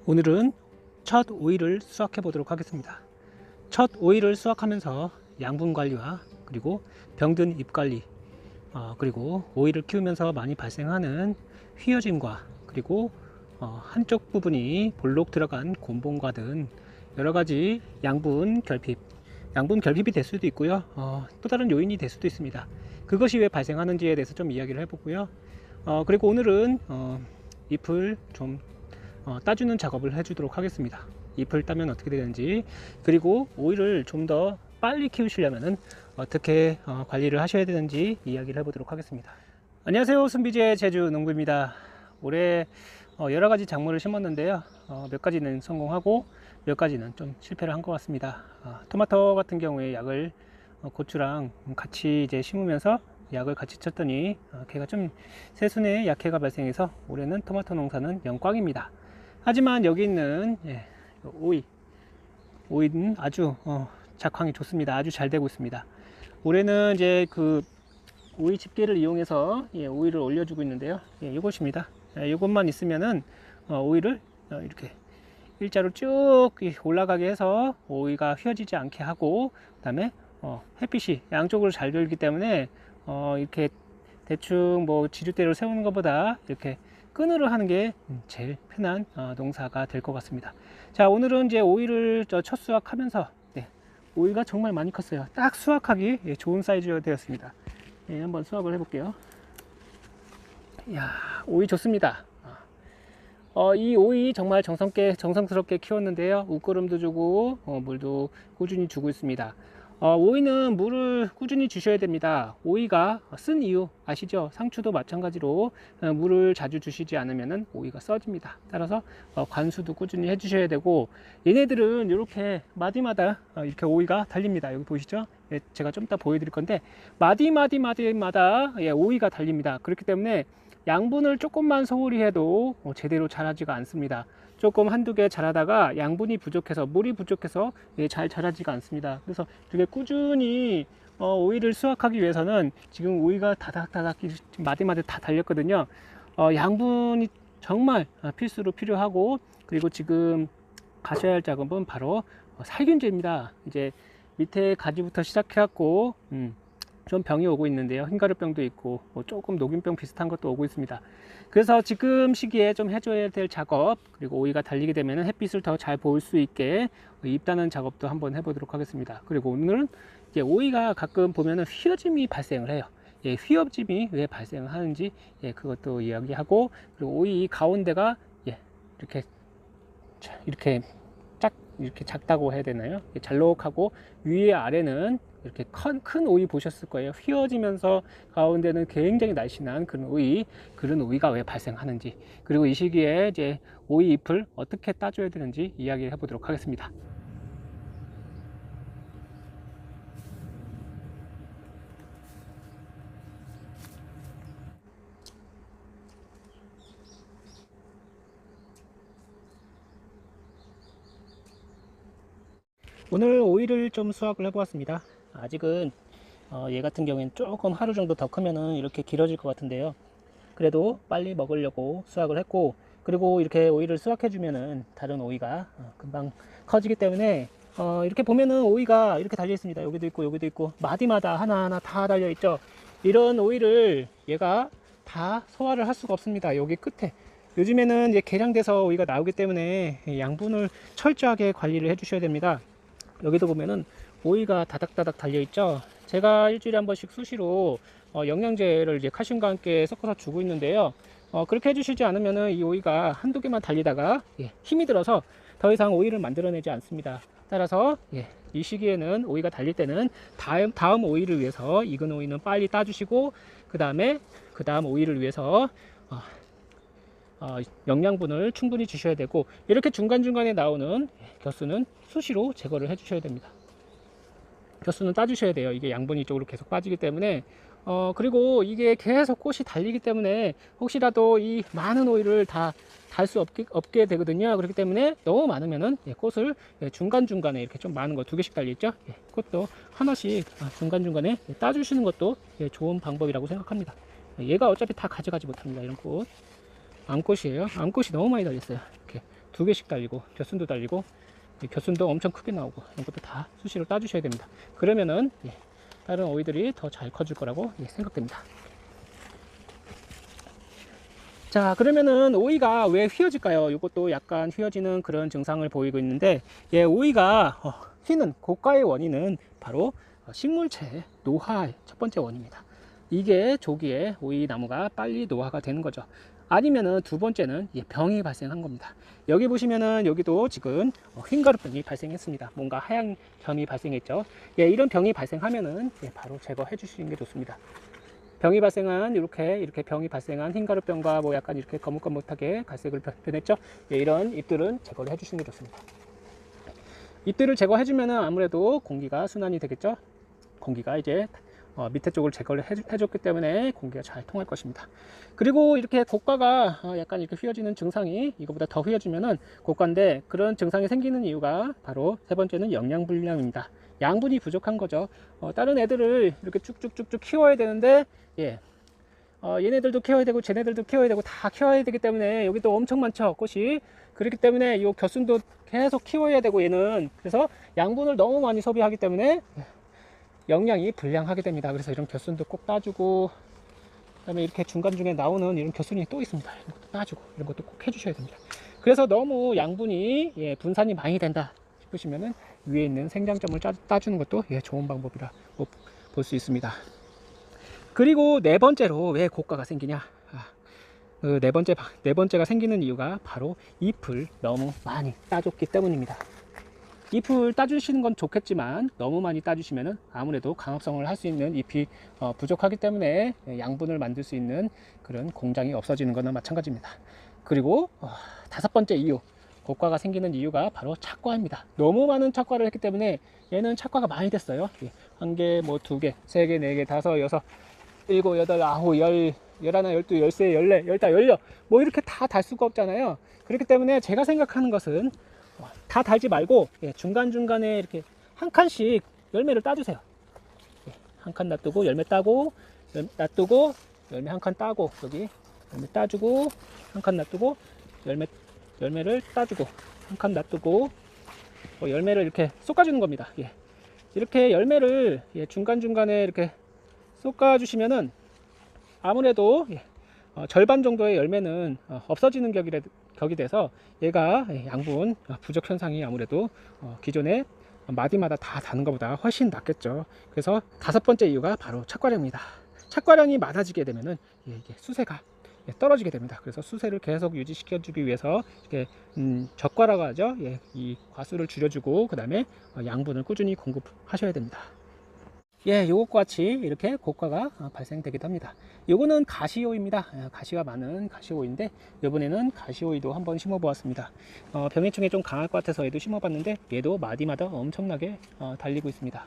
오늘은 첫 오이를 수확해 보도록 하겠습니다. 첫 오이를 수확하면서 양분 관리와 그리고 병든 잎 관리, 그리고 오이를 키우면서 많이 발생하는 휘어짐과 그리고 한쪽 부분이 볼록 들어간 곤봉과 등 여러가지 양분 결핍이 될 수도 있고요. 또 다른 요인이 될 수도 있습니다. 그것이 왜 발생하는지에 대해서 좀 이야기를 해보고요. 그리고 오늘은 잎을 좀 따주는 작업을 해주도록 하겠습니다. 잎을 따면 어떻게 되는지, 그리고 오이를 좀 더 빨리 키우시려면 어떻게 관리를 하셔야 되는지 이야기를 해보도록 하겠습니다. 안녕하세요, 순비제 제주농부입니다. 올해 여러 가지 작물을 심었는데요. 몇 가지는 성공하고 몇 가지는 좀 실패를 한 것 같습니다. 토마토 같은 경우에 약을 고추랑 같이 이제 심으면서 약을 같이 쳤더니 걔가 좀 새순에 약해가 발생해서 올해는 토마토 농사는 영광입니다. 하지만 여기 있는 오이는 아주 작황이 좋습니다. 아주 잘 되고 있습니다. 올해는 이제 그 오이 집게를 이용해서 오이를 올려주고 있는데요. 이것입니다. 이것만 있으면은 오이를 이렇게 일자로 쭉 올라가게 해서 오이가 휘어지지 않게 하고, 그 다음에 햇빛이 양쪽으로 잘 들기 때문에 이렇게 대충 뭐 지렛대를 세우는 것보다 이렇게 끈으로 하는 게 제일 편한 농사가 될 것 같습니다. 자, 오늘은 이제 오이를 첫 수확하면서 오이가 정말 많이 컸어요. 딱 수확하기 좋은 사이즈가 되었습니다. 한번 수확을 해볼게요. 이야, 오이 좋습니다. 이 오이 정말 정성스럽게 키웠는데요. 웃거름도 주고 물도 꾸준히 주고 있습니다. 오이는 물을 꾸준히 주셔야 됩니다. 오이가 쓴 이유 아시죠? 상추도 마찬가지로 물을 자주 주시지 않으면 오이가 써집니다. 따라서 관수도 꾸준히 해주셔야 되고, 얘네들은 이렇게 마디마다 이렇게 오이가 달립니다. 여기 보이시죠? 제가 좀 이따 보여드릴 건데 마디마다 오이가 달립니다. 그렇기 때문에 양분을 조금만 소홀히 해도 제대로 자라지가 않습니다. 조금 한두 개 자라다가 양분이 부족해서, 물이 부족해서 잘 자라지가 않습니다. 그래서 이렇게 꾸준히 오이를 수확하기 위해서는 지금 오이가 다닥다닥 마디마디 다 달렸거든요. 양분이 정말 필수로 필요하고, 그리고 지금 가셔야 할 작업은 바로 살균제입니다. 이제 밑에 가지부터 시작해갖고 좀 병이 오고 있는데요. 흰가루병도 있고 조금 녹균병 비슷한 것도 오고 있습니다. 그래서 지금 시기에 좀 해줘야 될 작업, 그리고 오이가 달리게 되면 햇빛을 더 잘 볼 수 있게 잎 따는 작업도 한번 해보도록 하겠습니다. 그리고 오늘은 이제 오이가 가끔 보면은 휘어짐이 발생을 해요. 휘어짐이 왜 발생하는지 그것도 이야기하고, 그리고 오이 가운데가 이렇게 작다고 해야 되나요? 잘록하고 위에 아래는 이렇게 큰 오이 보셨을 거예요. 휘어지면서 가운데는 굉장히 날씬한 그런 오이가 왜 발생하는지, 그리고 이 시기에 이제 오이 잎을 어떻게 따줘야 되는지 이야기해 보도록 하겠습니다. 오늘 오이를 좀 수확을 해보았습니다. 아직은 얘 같은 경우에는 조금 하루 정도 더 크면은 이렇게 길어질 것 같은데요. 그래도 빨리 먹으려고 수확을 했고, 그리고 이렇게 오이를 수확해 주면은 다른 오이가 금방 커지기 때문에 이렇게 보면은 오이가 이렇게 달려 있습니다. 여기도 있고 여기도 있고 마디마다 하나하나 다 달려 있죠. 이런 오이를 얘가 다 소화를 할 수가 없습니다. 여기 끝에 요즘에는 이제 개량돼서 오이가 나오기 때문에 양분을 철저하게 관리를 해 주셔야 됩니다. 여기도 보면은 오이가 다닥다닥 달려 있죠. 제가 일주일에 한 번씩 수시로 영양제를 이제 칼슘과 함께 섞어서 주고 있는데요. 그렇게 해주시지 않으면은 이 오이가 한두 개만 달리다가 힘이 들어서 더 이상 오이를 만들어내지 않습니다. 따라서 이 시기에는 오이가 달릴 때는 다음 오이를 위해서 익은 오이는 빨리 따주시고, 그 다음 오이를 위해서 영양분을 충분히 주셔야 되고, 이렇게 중간중간에 나오는 겨수는 수시로 제거를 해 주셔야 됩니다. 겨수는 따주셔야 돼요. 이게 양분이 이쪽으로 계속 빠지기 때문에. 그리고 이게 계속 꽃이 달리기 때문에 혹시라도 이 많은 오이를 다 달 수 없게 되거든요. 그렇기 때문에 너무 많으면은 꽃을 중간중간에 이렇게 좀 많은 거 2개씩 달려있죠. 꽃도 하나씩 중간중간에 따주시는 것도 좋은 방법이라고 생각합니다. 얘가 어차피 다 가져가지 못합니다. 이런 꽃 암꽃이에요. 암꽃이 너무 많이 달렸어요. 이렇게 2개씩 달리고 겨순도 달리고 겨순도 엄청 크게 나오고 이런 것도 다 수시로 따주셔야 됩니다. 그러면은 다른 오이들이 더 잘 커질 거라고 생각됩니다. 자, 그러면은 오이가 왜 휘어질까요? 이것도 약간 휘어지는 그런 증상을 보이고 있는데, 오이가 휘는 고가의 원인은 바로 식물체의 노화의 첫 번째 원인입니다. 이게 조기에 오이 나무가 빨리 노화가 되는 거죠. 아니면은 두 번째는 병이 발생한 겁니다. 여기 보시면은 여기도 지금 흰가루병이 발생했습니다. 뭔가 하얀 점이 발생했죠. 이런 병이 발생하면은 바로 제거해 주시는 게 좋습니다. 병이 발생한 이렇게 병이 발생한 흰가루병과 뭐 약간 이렇게 거뭇거뭇하게 갈색으로 변했죠. 이런 잎들은 제거를 해주시는 게 좋습니다. 잎들을 제거해 주면은 아무래도 공기가 순환이 되겠죠. 공기가 이제 밑에 쪽을 제거를 해줬기 때문에 공기가 잘 통할 것입니다. 그리고 이렇게 고가가 약간 이렇게 휘어지는 증상이 이거보다 더 휘어지면은 고가인데, 그런 증상이 생기는 이유가 바로 세 번째는 영양 불량입니다. 양분이 부족한 거죠. 다른 애들을 이렇게 쭉쭉쭉쭉 키워야 되는데 얘네들도 키워야 되고 쟤네들도 키워야 되고 다 키워야 되기 때문에 여기도 엄청 많죠, 꽃이. 그렇기 때문에 이 겨순도 계속 키워야 되고 얘는, 그래서 양분을 너무 많이 소비하기 때문에 영양이 불량하게 됩니다. 그래서 이런 겨순도 꼭 따주고, 그 다음에 이렇게 중간중에 나오는 이런 겨순이 또 있습니다. 이런 것도 따주고 이런 것도 꼭 해주셔야 됩니다. 그래서 너무 양분이 분산이 많이 된다 싶으시면은 위에 있는 생장점을 따주는 것도 좋은 방법이라 볼 수 있습니다. 그리고 네 번째로 왜 고가가 생기냐? 그 네 번째가 생기는 이유가 바로 잎을 너무 많이 따줬기 때문입니다. 잎을 따주시는 건 좋겠지만 너무 많이 따주시면은 아무래도 강합성을 할 수 있는 잎이 부족하기 때문에 양분을 만들 수 있는 그런 공장이 없어지는 거나 마찬가지입니다. 그리고 다섯 번째 이유, 고가가 생기는 이유가 바로 착과입니다. 너무 많은 착과를 했기 때문에 얘는 착과가 많이 됐어요. 한 개, 뭐 두 개, 세 개, 네 개, 다섯, 여섯, 일곱, 여덟, 아홉, 열, 열하나, 열두, 열세, 열네, 열다, 열여, 뭐 이렇게 다 달 수가 없잖아요. 그렇기 때문에 제가 생각하는 것은 다 달지 말고 중간중간에 이렇게 한 칸씩 열매를 따주세요. 한 칸 놔두고 열매 따고, 놔두고 열매 한 칸 따고, 여기 열매 따주고, 한 칸 놔두고 열매를 따주고, 한 칸 놔두고 열매를 이렇게 쏟아주는 겁니다. 이렇게 열매를 중간중간에 이렇게 쏟아주시면은 아무래도 절반 정도의 열매는 없어지는 격이 돼서 얘가 양분 부족 현상이 아무래도 기존에 마디마다 다 다는 것보다 훨씬 낫겠죠. 그래서 다섯 번째 이유가 바로 착과량입니다. 착과량이 많아지게 되면은 이게 수세가 떨어지게 됩니다. 그래서 수세를 계속 유지시켜 주기 위해서 이렇게 적과라고 하죠. 이 과수를 줄여주고 그 다음에 양분을 꾸준히 공급하셔야 됩니다. 요것과 같이 이렇게 고가가 발생되기도 합니다. 요거는 가시오입니다. 가시가 많은 가시오인데, 이번에는 가시오이도 한번 심어 보았습니다. 병해충에 좀 강할 것 같아서 얘도 심어 봤는데 얘도 마디마다 엄청나게 달리고 있습니다.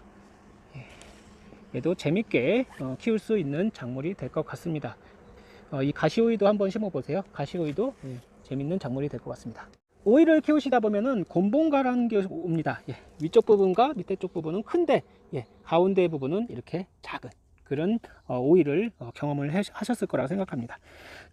얘도 재밌게 키울 수 있는 작물이 될 것 같습니다. 이 가시오이도 한번 심어 보세요. 가시오이도 재밌는 작물이 될 것 같습니다. 오이를 키우시다 보면은 곤봉가라는 게 옵니다. 위쪽 부분과 밑에 쪽 부분은 큰데 가운데 부분은 이렇게 작은 그런 오이를 경험을 하셨을 거라고 생각합니다.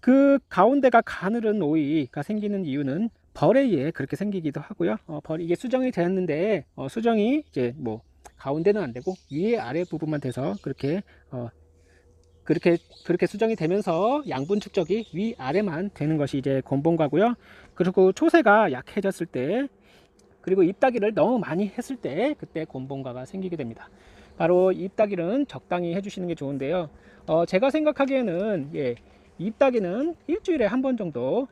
그 가운데가 가늘은 오이가 생기는 이유는 벌에 의해 그렇게 생기기도 하고요. 이게 수정이 되었는데 수정이 이제 뭐 가운데는 안 되고 위에 아래 부분만 돼서 그렇게 수정이 되면서 양분 축적이 위아래만 되는 것이 이제 곤봉가고요. 그리고 초세가 약해졌을 때, 그리고 잎따기를 너무 많이 했을 때 그때 곤봉가가 생기게 됩니다. 바로 잎따기는 적당히 해주시는 게 좋은데요. 제가 생각하기에는 잎따기는 일주일에 한 번 정도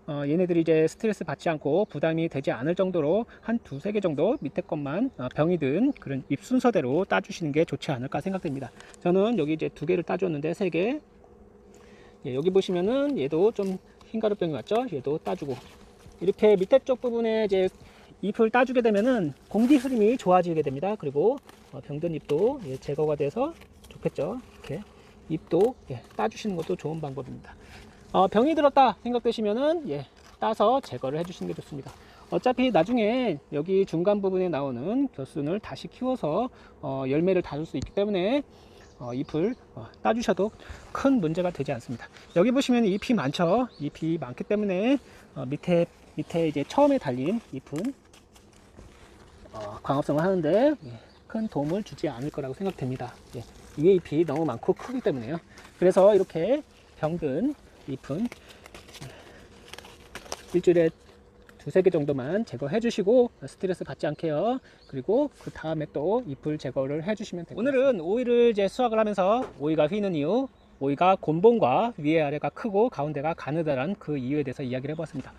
얘네들이 이제 스트레스 받지 않고 부담이 되지 않을 정도로 한 두세 개 정도 밑에 것만 병이 든 그런 잎 순서대로 따주시는 게 좋지 않을까 생각됩니다. 저는 여기 이제 두 개를 따줬는데 세 개. 여기 보시면은 얘도 좀 흰가루병이 왔죠. 얘도 따주고, 이렇게 밑에 쪽 부분에 이제 잎을 따주게 되면은 공기 흐름이 좋아지게 됩니다. 그리고 병든 잎도 제거가 돼서 좋겠죠. 이렇게 잎도 따주시는 것도 좋은 방법입니다. 병이 들었다 생각되시면은 따서 제거를 해주시는 게 좋습니다. 어차피 나중에 여기 중간 부분에 나오는 겨순을 다시 키워서 열매를 다줄 수 있기 때문에 잎을 따주셔도 큰 문제가 되지 않습니다. 여기 보시면 잎이 많죠. 잎이 많기 때문에 밑에 밑에 이제 처음에 달린 잎은 광합성을 하는데 큰 도움을 주지 않을 거라고 생각됩니다. 위에 잎이 너무 많고 크기 때문에요. 그래서 이렇게 병든 잎은 일주일에 두세 개 정도만 제거해 주시고 스트레스 받지 않게요. 그리고 그 다음에 또 잎을 제거를 해 주시면 됩니다. 오늘은 오이를 이제 수확을 하면서 오이가 휘는 이유, 오이가 곤봉과 위에 아래가 크고 가운데가 가느다란 그 이유에 대해서 이야기를 해보았습니다.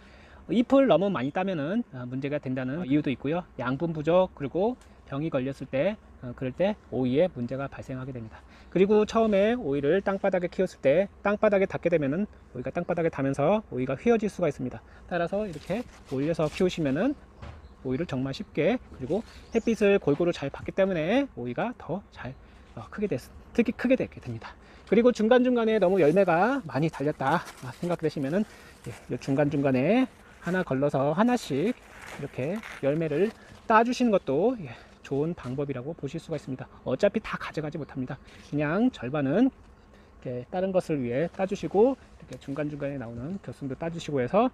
잎을 너무 많이 따면은 문제가 된다는 이유도 있고요. 양분 부족, 그리고 병이 걸렸을 때 그럴 때 오이에 문제가 발생하게 됩니다. 그리고 처음에 오이를 땅바닥에 키웠을 때 땅바닥에 닿게 되면은 오이가 땅바닥에 닿으면서 오이가 휘어질 수가 있습니다. 따라서 이렇게 올려서 키우시면은 오이를 정말 쉽게, 그리고 햇빛을 골고루 잘 받기 때문에 오이가 더 잘 특히 크게 되게 됩니다. 그리고 중간중간에 너무 열매가 많이 달렸다 생각되시면은 중간중간에 하나 걸러서 하나씩 이렇게 열매를 따주시는 것도 좋은 방법이라고 보실 수가 있습니다. 어차피 다 가져가지 못합니다. 그냥 절반은 이렇게 다른 것을 위해 따주시고, 이렇게 중간중간에 나오는 겨순도 따주시고 해서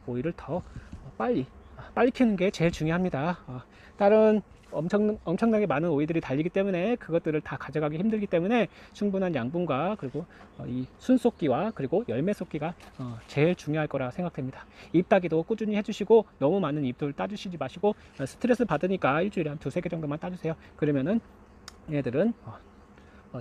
오이를 더 빨리 키우는 게 제일 중요합니다. 다른 엄청나게 많은 오이들이 달리기 때문에 그것들을 다 가져가기 힘들기 때문에 충분한 양분과 그리고 이 순속기와 그리고 열매 쏟기가 제일 중요할 거라 생각됩니다. 잎 따기도 꾸준히 해주시고 너무 많은 잎들 따주시지 마시고 스트레스 받으니까 일주일에 한 두세 개 정도만 따주세요. 그러면은 얘들은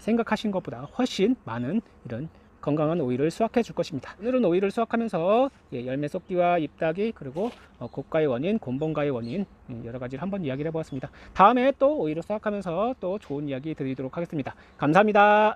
생각하신 것보다 훨씬 많은 이런 건강한 오이를 수확해 줄 것입니다. 오늘은 오이를 수확하면서 열매 쏟기와 잎 따기, 그리고 고가의 원인, 곤봉가의 원인 여러 가지를 한번 이야기를 해보았습니다. 다음에 또 오이를 수확하면서 또 좋은 이야기 드리도록 하겠습니다. 감사합니다.